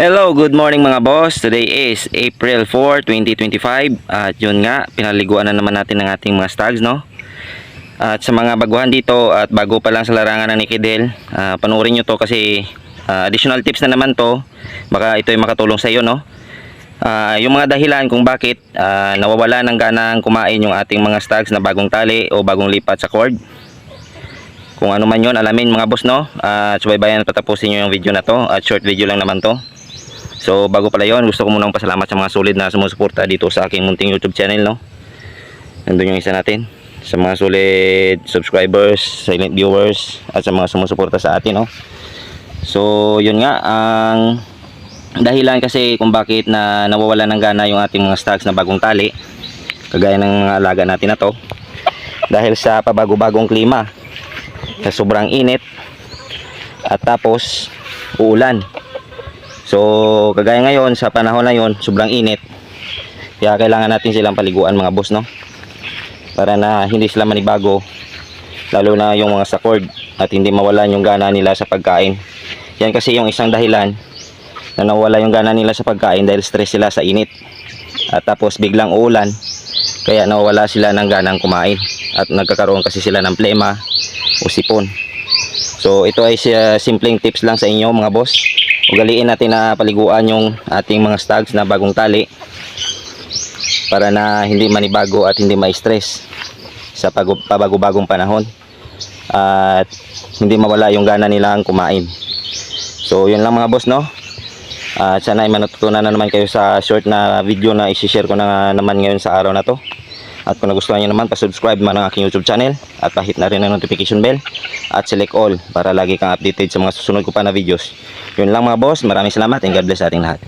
Hello, good morning mga boss. Today is April 4, 2025. At yun nga, pinaliguan na naman natin ng ating mga stags, no? At sa mga baguhan dito at bago pa lang sa larangan ng Nikidel, panoorin nyo to kasi additional tips na naman to. Baka ito ay makatulong sa iyo, no? Yung mga dahilan kung bakit nawawala ng ganang kumain yung ating mga stags na bagong tali o bagong lipat sa cord. Kung ano man yun, alamin mga boss, no? At subaybayan at patapusin nyo yung video na to. At short video lang naman to. So bago pala yon, gusto ko munang pasalamat sa mga solid na sumusuporta dito sa aking munting YouTube channel, no. Nandun yung isa natin, sa mga solid subscribers, silent viewers, at sa mga sumusuporta sa atin, no. So yun nga, ang dahilan kasi kung bakit na nawawala ng gana yung ating mga stocks na bagong tali, kagaya ng mga alaga natin na to, dahil sa pabago-bagong klima, sa sobrang init, at tapos uulan. So kagaya ngayon sa panahon na yon, sobrang init, kaya kailangan natin silang paliguan mga boss, no, para na hindi sila manibago, lalo na yung mga sa cord, at hindi mawalan yung gana nila sa pagkain. Yan kasi yung isang dahilan na nawala yung gana nila sa pagkain, dahil stress sila sa init, at tapos biglang uulan, kaya nawala sila ng ganang kumain, at nagkakaroon kasi sila ng plema o sipon. So ito ay simpleng tips lang sa inyo mga boss. Ugaliin natin na paliguan yung ating mga stags na bagong tali, para na hindi manibago at hindi ma-stress sa pabago-bagong panahon, at hindi mawala yung gana nilang kumain. So yun lang mga boss, no. At sana ay matutunan na naman kayo sa short na video na i-share ko na naman ngayon sa araw na to. At kung nagustuhan nyo naman, pa-subscribe man ang aking YouTube channel at pahit na rin ang notification bell at select all para lagi kang updated sa mga susunod ko pa na videos. Yun lang mga boss, maraming salamat and God bless sa ating lahat.